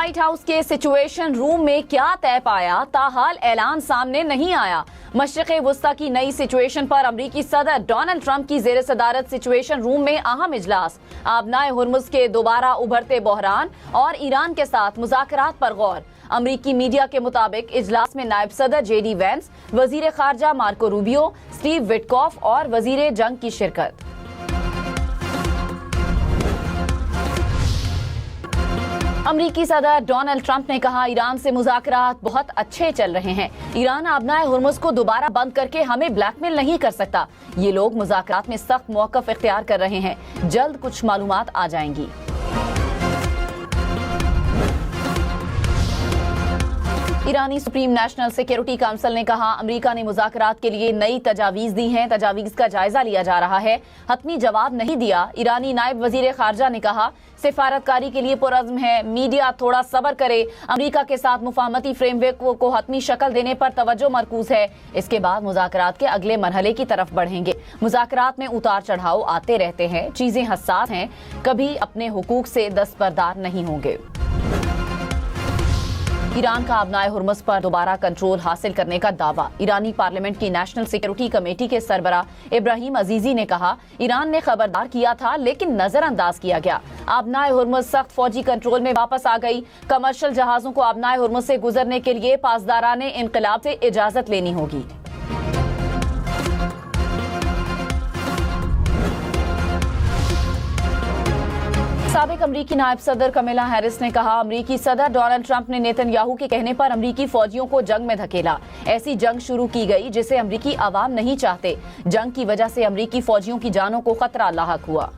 White house के situation room में क्या तय पाया, ताहाल ऐलान सामने नहीं आया। मशरिक़ वुस्ता की नई सिचुएशन पर अमरीकी सदर डोनाल्ड ट्रंप की ज़ेर सदारत सिचुएशन रूम में अहम इजलास। आबनाए हुर्मुज़ के दोबारा उभरते बहरान और ईरान के साथ मुज़ाकरात पर गौर। अमरीकी मीडिया के मुताबिक इजलास में नायब सदर JD वैंस, वजीर खारजा मार्को रूबियो, स्टीव विटकॉफ और वजीर जंग की शिरकत। अमरीकी सदर डोनाल्ड ट्रंप ने कहा, ईरान से मुज़ाकरात बहुत अच्छे चल रहे हैं। ईरान आबनाए हुर्मुज़ को दोबारा बंद करके हमें ब्लैकमेल नहीं कर सकता। ये लोग मुज़ाकरात में सख्त मौक़िफ़ इख्तियार कर रहे हैं। जल्द कुछ मालूमात आ जाएंगी। ईरानी सुप्रीम नेशनल सिक्योरिटी काउंसिल ने कहा, अमेरिका ने मुज़ाकरात के लिए नई तजावीज़ दी हैं। तजावीज़ का जायजा लिया जा रहा है, हतमी जवाब नहीं दिया। ईरानी नायब वजीर खारजा ने कहा, सिफारतकारी के लिए पुरज़्म है, मीडिया थोड़ा सब्र करे। अमेरिका के साथ मुफाहमती फ्रेमवर्क को हतमी शक्ल देने पर तवज्जो मरकूज है। इसके बाद मुज़ाकरात के अगले मरहले की तरफ बढ़ेंगे। मुज़ाकरात में उतार चढ़ाव आते रहते हैं, चीजें हसास हैं, कभी अपने हुकूक से दस्तबरदार नहीं होंगे। ईरान का आबनाए हुर्मुज़ पर दोबारा कंट्रोल हासिल करने का दावा। ईरानी पार्लियामेंट की नेशनल सिक्योरिटी कमेटी के सरबरा इब्राहिम अजीजी ने कहा, ईरान ने खबरदार किया था लेकिन नजरअंदाज किया गया। आबनाए हुर्मुज़ सख्त फौजी कंट्रोल में वापस आ गई। कमर्शियल जहाजों को आबनाए हुर्मुज़ से गुजरने के लिए पासदाराने इनकलाब से इजाजत लेनी होगी। साबिक अमरीकी नायब सदर कमला हैरिस ने कहा, अमरीकी सदर डोनाल्ड ट्रंप ने नेतन्याहू के कहने पर अमरीकी फौजियों को जंग में धकेला। ऐसी जंग शुरू की गई जिसे अमरीकी अवाम नहीं चाहते। जंग की वजह से अमरीकी फौजियों की जानों को खतरा लाहक हुआ।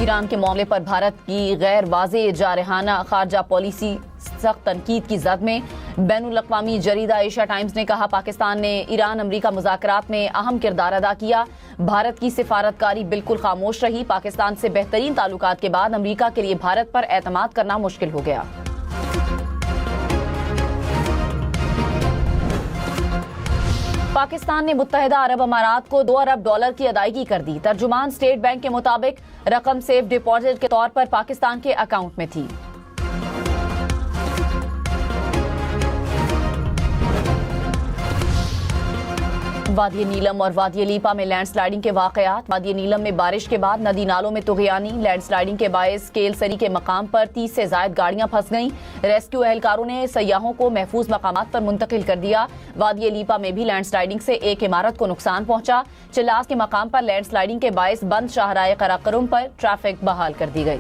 ईरान के मामले पर भारत की गैर वाज़ेह जारहाना खारजा पॉलिसी सख्त तनकीद की जद में। बैनुल अक़वामी जरीदा एशिया टाइम्स ने कहा, पाकिस्तान ने ईरान अमरीका मुज़ाकरात में अहम किरदार अदा किया। भारत की सिफारतकारी बिल्कुल खामोश रही। पाकिस्तान से बेहतरीन ताल्लुकात के बाद अमरीका के लिए भारत पर एतमाद करना मुश्किल हो गया। पाकिस्तान ने मुत्तहिदा अरब अमारात को $2 अरब की अदायगी कर दी। तर्जुमान स्टेट बैंक के मुताबिक रकम सेफ डिपॉजिट के तौर पर पाकिस्तान के अकाउंट में थी। वादी नीलम और वादी लीपा में लैंडस्लाइडिंग के वाकयात। वादी नीलम में बारिश के बाद नदी नालों में तुग़यानी। लैंडस्लाइडिंग के बायस केल सरी के मकाम पर 30 से ज़ायद गाड़ियां फंस गईं। रेस्क्यू एहलकारों ने सयाहों को महफूज मकामात पर मुंतकिल कर दिया। वादी लीपा में भी लैंडस्लाइडिंग से एक इमारत को नुकसान पहुंचा। चिलास के मकाम पर लैंडस्लाइडिंग के बायस बंद शाहराए कराकरुम पर ट्रैफिक बहाल कर दी गई।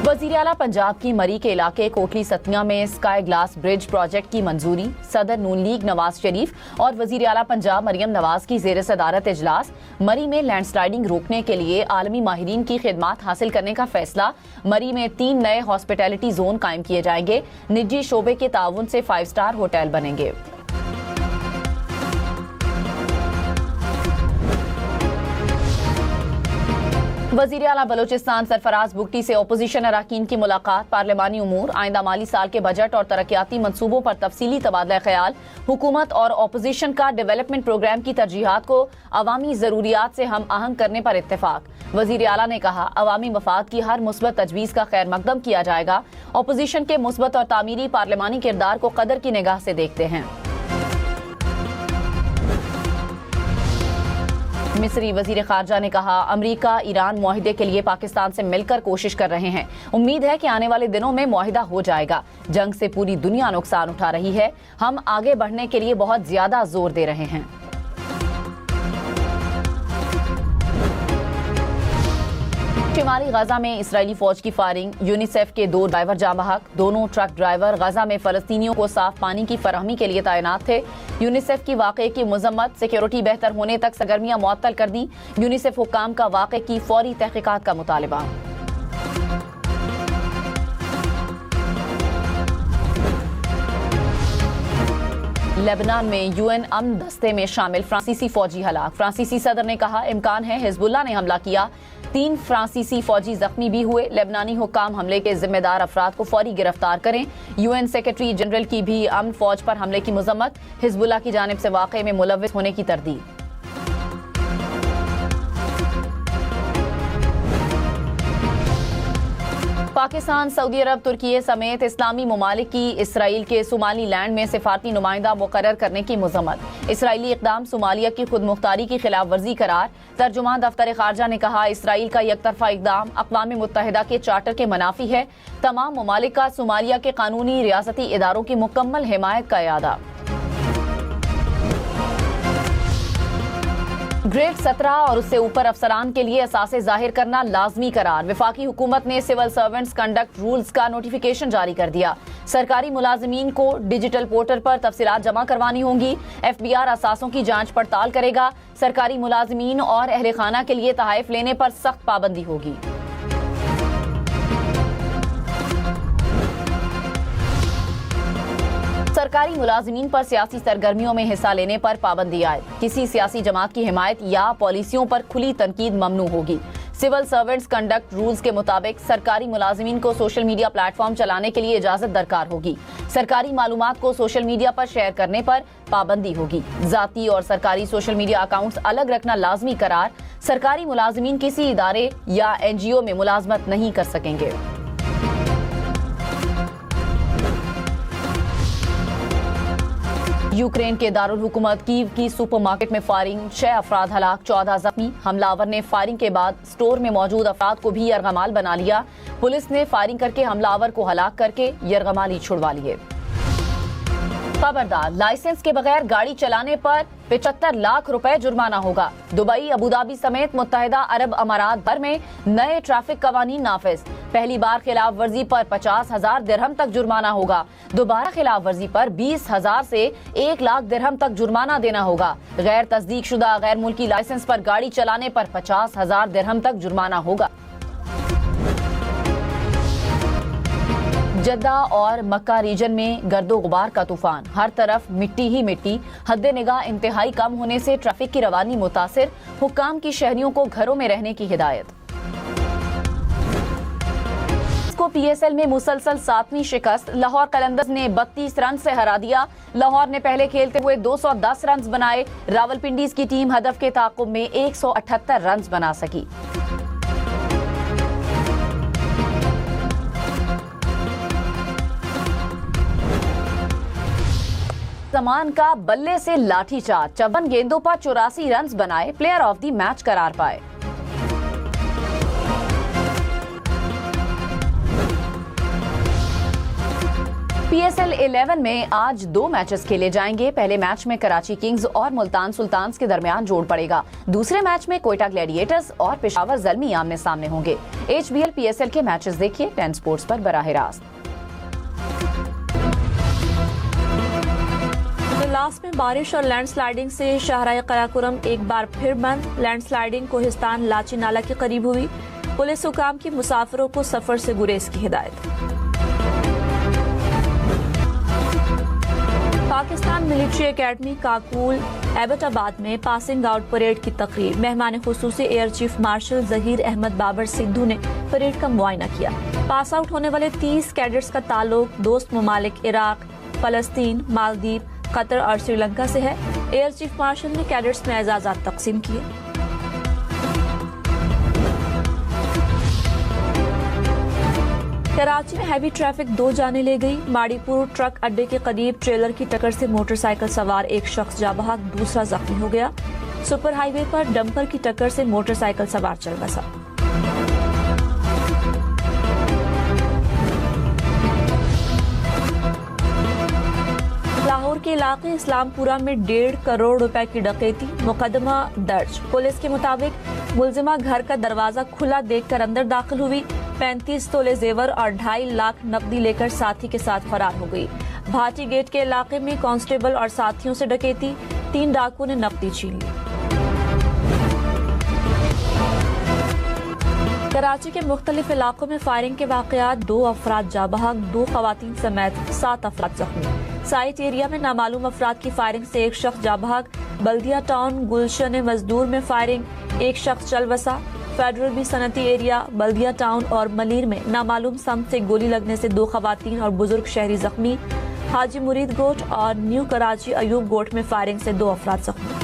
वज़ीर आला पंजाब की मरी के इलाके कोटली सतिया में स्काई ग्लास ब्रिज प्रोजेक्ट की मंजूरी। सदर नून लीग नवाज शरीफ और वज़ीर आला पंजाब मरियम नवाज की ज़ेर सदारत इजलास। मरी में लैंडस्लाइडिंग रोकने के लिए आलमी माहिरीन की खिदमात हासिल करने का फैसला। मरी में 3 नए हॉस्पिटैलिटी जोन कायम किए जाएंगे। निजी शोबे के ताउन से 5 स्टार होटल बनेंगे। वज़ीर आला बलोचिस्तान सरफराज बुगटी से ओपोजिशन अराकीन की मुलाकात। पार्लिमानी उमूर, आइंदा माली साल के बजट और तरक्याती मंसूबों पर तफसीली तबादला ख्याल। हुकूमत और ओपोजिशन का डेवलपमेंट प्रोग्राम की तरजीहात को अवामी ज़रूरियात से हम आहंग करने पर इत्तेफाक। वज़ीर आला ने कहा, अवामी मफाद की हर मुस्बत तजवीज़ का खैर मकदम किया जाएगा। ओपोजिशन के मुस्बत और तामीरी पार्लिमानी किरदार को कदर की निगाह से देखते हैं। मिस्री वजीर खारजा ने कहा, अमरीका ईरान मुआहिदे के लिए पाकिस्तान से मिलकर कोशिश कर रहे हैं। उम्मीद है कि आने वाले दिनों में मुआहिदा हो जाएगा। जंग से पूरी दुनिया नुकसान उठा रही है। हम आगे बढ़ने के लिए बहुत ज्यादा जोर दे रहे हैं। शिमाली गजा में इसराइली फौज की फायरिंग। यूनिसेफ के 2 ड्राइवर जाँ बहक। दोनों ट्रक ड्राइवर गजा में फलस्तीनियों को साफ पानी की फराहमी के लिए तैनात थे। यूनिसेफ की वाक़े की मजम्मत। सिक्योरिटी बेहतर होने तक सरगर्मियां मुअत्तल कर दी। यूनिसेफ हुक्काम का वाक़े की फौरी तहकीकात का मुतालबा। लेबनान में यूएन अमन दस्ते में शामिल फ्रांसीसी फौजी हलाक। फ्रांसीसी सदर ने कहा, इम्कान है हिजबुल्लाह ने हमला किया। 3 फ्रांसीसी फौजी जख्मी भी हुए। लेबनानी हुक्काम हमले के जिम्मेदार अफराद को फौरी गिरफ्तार करें। UN सेक्रेटरी जनरल की भी अमन फौज पर हमले की मजम्मत। हिजबुल्लाह की जानिब से वाक़े में मुलव्विस होने की तरदीद। पाकिस्तान, सऊदी अरब, तुर्की समेत इस्लामी ममालिक की इसराइल के सोमाली लैंड में सिफारती नुमाइंदा मुकर्रर करने की मजम्मत। इसराइली इक़दाम सोमालिया की खुद मुख्तारी की खिलाफ वर्जी करार। तर्जुमान दफ्तर खारजा ने कहा, इसराइल का यकतरफा इक़दाम अक़वाम मुत्तहिदा के चार्टर के मनाफी है। तमाम ममालिक का सोमालिया के कानूनी रियासती इदारों की मुकम्मल हिमायत का इरादा। ग्रेड 17 और उससे ऊपर अफसरान के लिए असासे जाहिर करना लाजमी करार। वफाकी हुकूमत ने सिविल सर्वेंट्स कंडक्ट रूल्स का नोटिफिकेशन जारी कर दिया। सरकारी मुलाजिमीन को डिजिटल पोर्टल पर तफसीलात जमा करवानी होंगी। FBR असासों की जांच पड़ताल करेगा। सरकारी मुलाजिमीन और अहले खाना के लिए तहाइफ लेने पर सख्त पाबंदी होगी। सरकारी मुलाजिमीन पर सियासी सरगर्मियों में हिस्सा लेने पर पाबंदी आए। किसी सियासी जमात की हिमायत या पॉलिसियों पर खुली तनकीद ममनू होगी। सिविल सर्वेंट्स कंडक्ट रूल्स के मुताबिक सरकारी मुलाजिमीन को सोशल मीडिया प्लेटफॉर्म चलाने के लिए इजाजत दरकार होगी। सरकारी मालूमात को सोशल मीडिया पर शेयर करने पर पाबंदी होगी। जाती और सरकारी सोशल मीडिया अकाउंट्स अलग रखना लाजमी करार। सरकारी मुलाजिमीन किसी इदारे या NGO में मुलाजमत नहीं कर सकेंगे। यूक्रेन के दारुल हुकूमत कीव की सुपरमार्केट में फायरिंग, 6 अफराद हलाक, 14 जख्मी। हमलावर ने फायरिंग के बाद स्टोर में मौजूद अफराद को भी यरगमाल बना लिया। पुलिस ने फायरिंग करके हमलावर को हलाक करके यरगमाली छुड़वा लिए। खबरदार, लाइसेंस के बगैर गाड़ी चलाने पर 75 लाख रुपए जुर्माना होगा। दुबई, अबूधाबी समेत मुत्तहिदा अरब अमारात भर में नए ट्रैफिक कवानीन नाफिज। पहली बार खिलाफ वर्जी पर 50,000 दिरहम तक जुर्माना होगा। दोबारा खिलाफ वर्जी पर 20,000 से 1 लाख दिरहम तक जुर्माना देना होगा। गैर तस्दीक शुदा गैर मुल्की लाइसेंस पर गाड़ी चलाने पर 50,000 दिरहम तक जुर्माना होगा। जद्दा और मक्का रीजन में गर्दो गुबार का तूफान, हर तरफ मिट्टी ही मिट्टी। हद निगाह इंतहाई कम होने से ट्रैफिक की रवानी मुतासिर। हुक्काम की शहरियों को घरों में रहने की हिदायत। को PSL में मुसलसल 7वीं शिकस्त। लाहौर कलंदर्स ने 32 रन से हरा दिया। लाहौर ने पहले खेलते हुए 210 रन बनाए। रावलपिंडीज की टीम हदफ के ताक़ुब में 178 रन बना सकी। जमान का बल्ले से लाठीचार्ज, 54 गेंदों पर 84 रन बनाए, प्लेयर ऑफ द मैच करार पाए। PSL 11 में आज 2 मैचेस खेले जाएंगे। पहले मैच में कराची किंग्स और मुल्तान सुल्तान्स के दरमियान जोड़ पड़ेगा। दूसरे मैच में कोयटा ग्लैडिएटर्स और पेशावर ज़ल्मी आमने सामने होंगे। HBL PSL के मैचेस देखिए 10 स्पोर्ट्स पर बराह रास्त। लास्ट में बारिश और लैंडस्लाइडिंग से शाहराह कराकोरम एक बार फिर बंद। लैंडस्लाइडिंग कोहिस्तान लाची नाला के करीब हुई। पुलिस हुकाम की मुसाफिरों को सफर से गुरेज की हिदायत। पाकिस्तान मिलिट्री एकेडमी काकूल एबटाबाद में पासिंग आउट परेड की तकरीर। मेहमान खुसूसी air chief marshal Zaheer Ahmed Babar Sidhu ने परेड का मुआयना किया। पास आउट होने वाले 30 कैडेट्स का ताल्लुक दोस्त ममालिक इराक, फलस्तीन, मालदीव, कतर और श्रीलंका से है। एयर चीफ मार्शल ने कैडेट्स में एजाज़ात तकसीम किए। कराची में हैवी ट्रैफिक 2 जाने ले गई। माड़ीपुर ट्रक अड्डे के करीब ट्रेलर की टक्कर से मोटरसाइकिल सवार एक शख्स जा बहक, दूसरा जख्मी हो गया। सुपर हाईवे पर डंपर की टक्कर से मोटरसाइकिल सवार चल बसा। लाहौर के इलाके इस्लामपुरा में 1.5 करोड़ रुपए की डकैती, मुकदमा दर्ज। पुलिस के मुताबिक मुलजिमा घर का दरवाजा खुला देखकर अंदर दाखिल हुई। 35 तोले जेवर और 2.5 लाख नकदी लेकर साथी के साथ फरार हो गई। भाटी गेट के इलाके में कांस्टेबल और साथियों से डकैती, 3 डाकुओं ने नकदी छीन ली। कराची के मुख्तलिफ इलाकों में फायरिंग के वाकयात, 2 अफराद जा बहक, 2 खवातीन समेत 7 अफराद जख्मी। साइट एरिया में नामालूम अफराद की फायरिंग से एक शख्स जा बहक। बल्दिया टाउन गुलशन मजदूर में फायरिंग, एक शख्स चल बसा। फेडरल भी सनती एरिया बल्दिया टाउन और मलीर में नामालूम सम से गोली लगने से 2 खवातीन और बुजुर्ग शहरी जख्मी। हाजी मुरीद गोट और न्यू कराची अयूब गोट में फायरिंग से 2 अफराद जख्मी।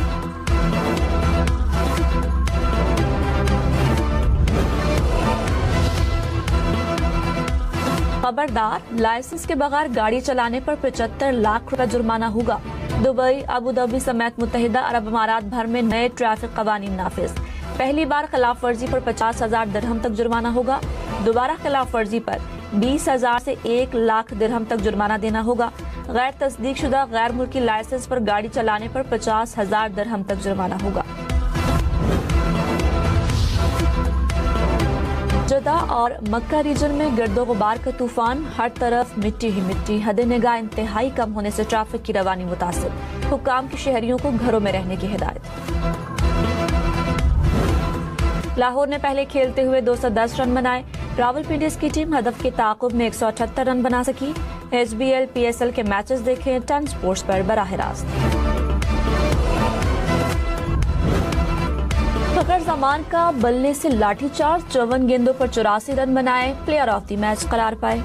खबरदार, लाइसेंस के बगैर गाड़ी चलाने पर 75 लाख रुपए जुर्माना होगा। दुबई, अबू धाबी समेत मुत्तहिदा अरब अमारात भर में नए ट्रैफिक कवानीन नाफिज। पहली बार खिलाफ वर्जी पर 50,000 दिरहम तक जुर्माना होगा। दोबारा खिलाफ वर्जी पर 20,000 से 1 लाख दिरहम तक जुर्माना देना होगा। गैर तस्दीक शुदा गैर मुल्की लाइसेंस पर गाड़ी चलाने पर 50,000 दिरहम तक जुर्माना होगा। जदा और मक्का रीजन में गर्दो गुबार का तूफान, हर तरफ मिट्टी ही मिट्टी। हद निगाह इंतहाई कम होने से ट्रैफिक की रवानी मुतासिर। हुक्काम की शहरियों को घरों में रहने की हिदायत। लाहौर ने पहले खेलते हुए 210 रन बनाए। रावलपिंडी की टीम हदफ के ताकुब में 178 रन बना सकी। HBL PSL के मैचेस देखें टन स्पोर्ट्स पर बराह रास्त। फखर जमान का बल्ले से लाठीचार्ज, 54 गेंदों पर 84 रन बनाए, प्लेयर ऑफ द मैच करार पाए।